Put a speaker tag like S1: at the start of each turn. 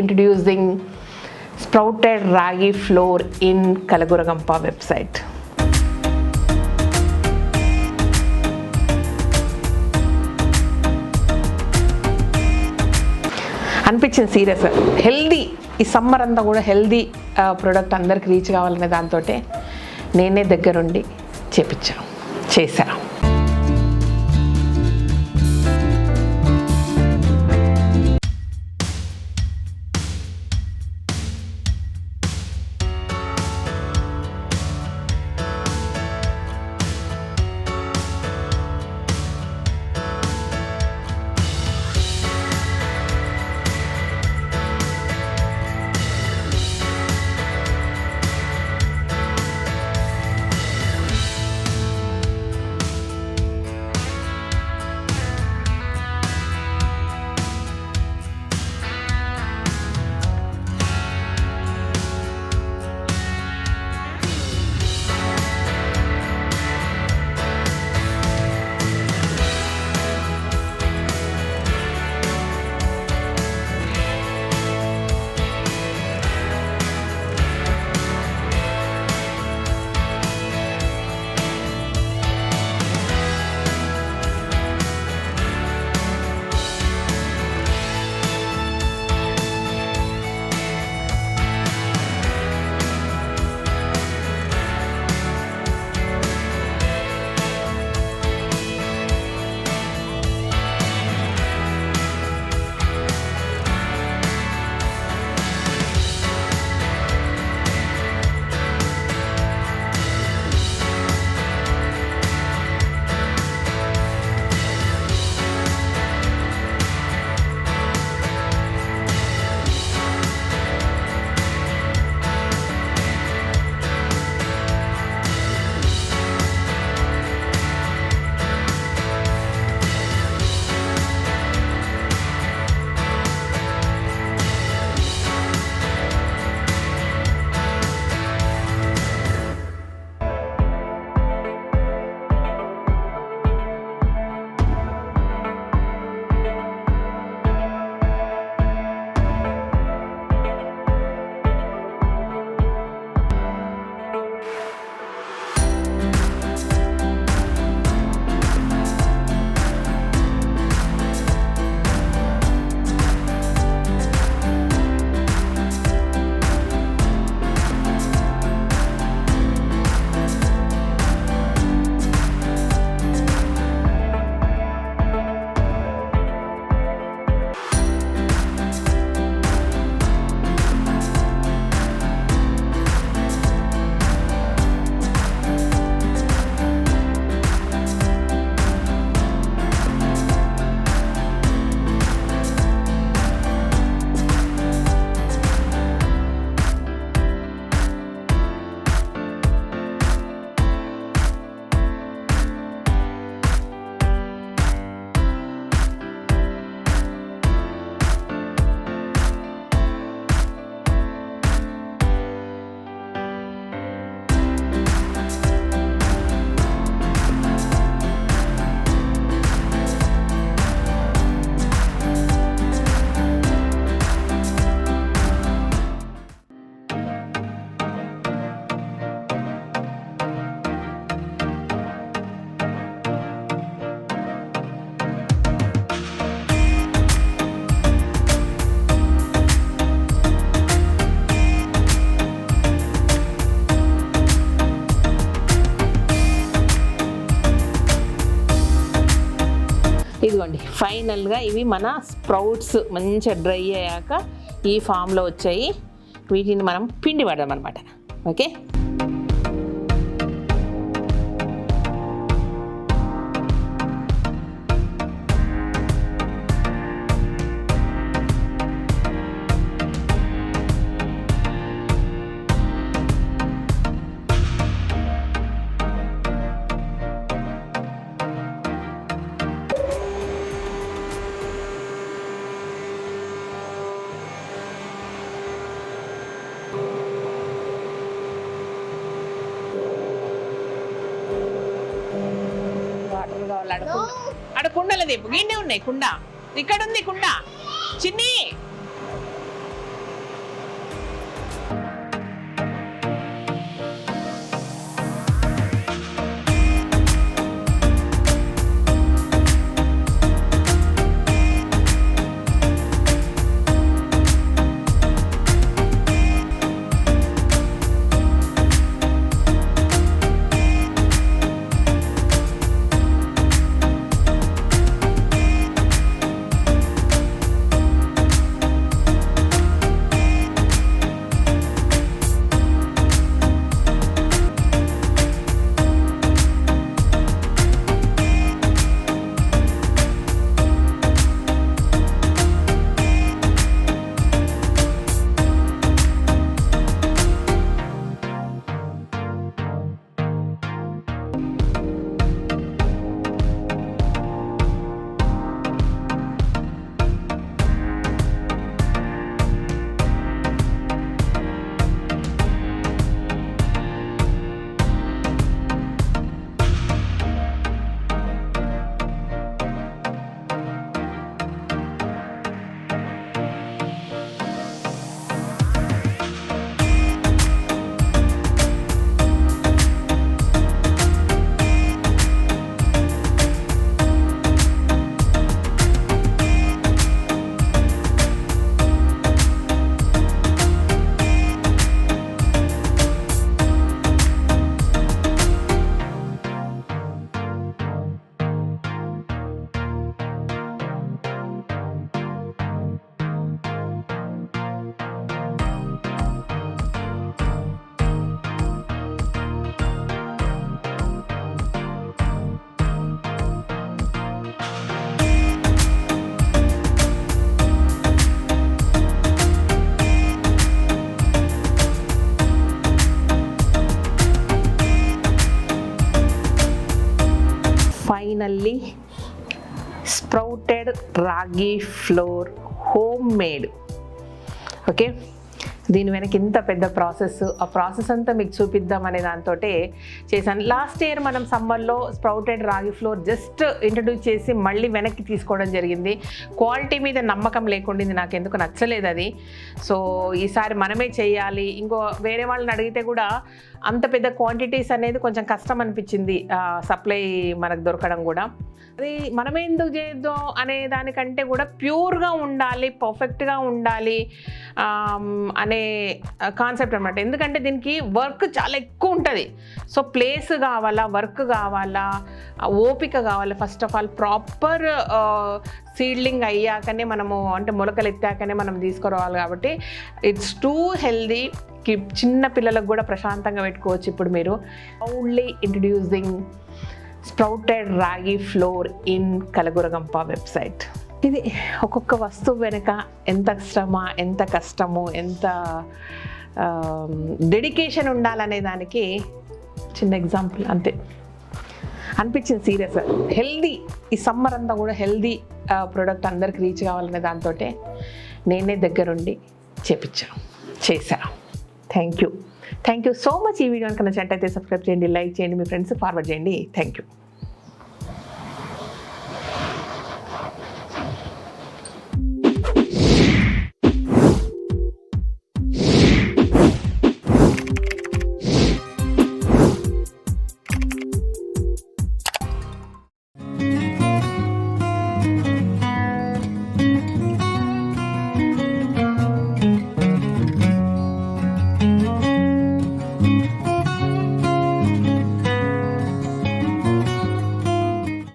S1: introducing sprouted ragi flour in Kalaguragampa website. అనిపించింది serious healthy ఈ summer అంతా కూడా హెల్దీ ప్రోడక్ట్ అందరికి రీచ్ కావాలనే దాంతో నేనే దగ్గరుండి చేశాను. ఇదిగోండి ఫైనల్గా ఇవి మన స్ప్రౌట్స్ మంచిగా డ్రై అయ్యాక ఈ ఫామ్లో వచ్చాయి. వీటిని మనం పిండి పడదాం అనమాట. ఓకే, అక్కడ కుండలది గిన్నె ఉన్నాయి. కుండ ఇక్కడ ఉంది. కుండ చిన్ని ఫైనల్లీ స్ప్రౌటెడ్ రాగి ఫ్లోర్ హోమ్ మేడ్. ఓకే, దీని వెనక ఇంత పెద్ద ప్రాసెస్, ఆ ప్రాసెస్ అంతా మీకు చూపిద్దాం అనే దాంతో చేశాను. లాస్ట్ ఇయర్ మనం సమ్మర్లో స్ప్రౌటెడ్ రాగి ఫ్లోర్ జస్ట్ ఇంట్రడ్యూస్ చేసి మళ్ళీ వెనక్కి తీసుకోవడం జరిగింది. క్వాలిటీ మీద నమ్మకం లేకుండా నాకు ఎందుకు నచ్చలేదు అది. సో ఈసారి మనమే చేయాలి. ఇంకో వేరే వాళ్ళని అడిగితే కూడా అంత పెద్ద క్వాంటిటీస్ అనేది కొంచెం కష్టం అనిపించింది, సప్లై మనకు దొరకడం కూడా. అది మనమే ఎందుకు చేద్దాం అనే దానికంటే కూడా ప్యూర్గా ఉండాలి, పర్ఫెక్ట్గా ఉండాలి అనే కాన్సెప్ట్ అనమాట. ఎందుకంటే దీనికి వర్క్ చాలా ఎక్కువ ఉంటుంది. సో ప్లేస్ కావాలా, వర్క్ కావాలా, ఓపిక కావాలి. First of all proper seedling అయ్యాకనే మనము, అంటే మొలకలు ఎత్తాకనే మనం తీసుకురావాలి. కాబట్టి ఇట్స్ టూ హెల్దీ. చిన్న పిల్లలకు కూడా ప్రశాంతంగా పెట్టుకోవచ్చు. ఇప్పుడు మీరు ప్రౌడ్లీ ఇంట్రడ్యూసింగ్ స్ప్రౌటెడ్ రాగి ఫ్లోర్ ఇన్ కలగురగంప వెబ్సైట్. ఇది ఒక్కొక్క వస్తువు వెనుక ఎంత శ్రమ, ఎంత కష్టము, ఎంత డెడికేషన్ ఉండాలనే దానికి చిన్న ఎగ్జాంపుల్ అంతే. అనిపించింది సీరియస్. హెల్దీ, ఈ సమ్మర్ అంతా కూడా హెల్దీ ప్రోడక్ట్ అందరికి రీచ్ కావాలనే దాంతో నేనే దగ్గరుండి చేశా. Thank you so much. ఈ వీడియో కనుక నచ్చినట్టయితే సబ్స్క్రైబ్ చేయండి, లైక్ చేయండి, మీ ఫ్రెండ్స్ ఫార్వర్డ్ చేయండి. Thank you.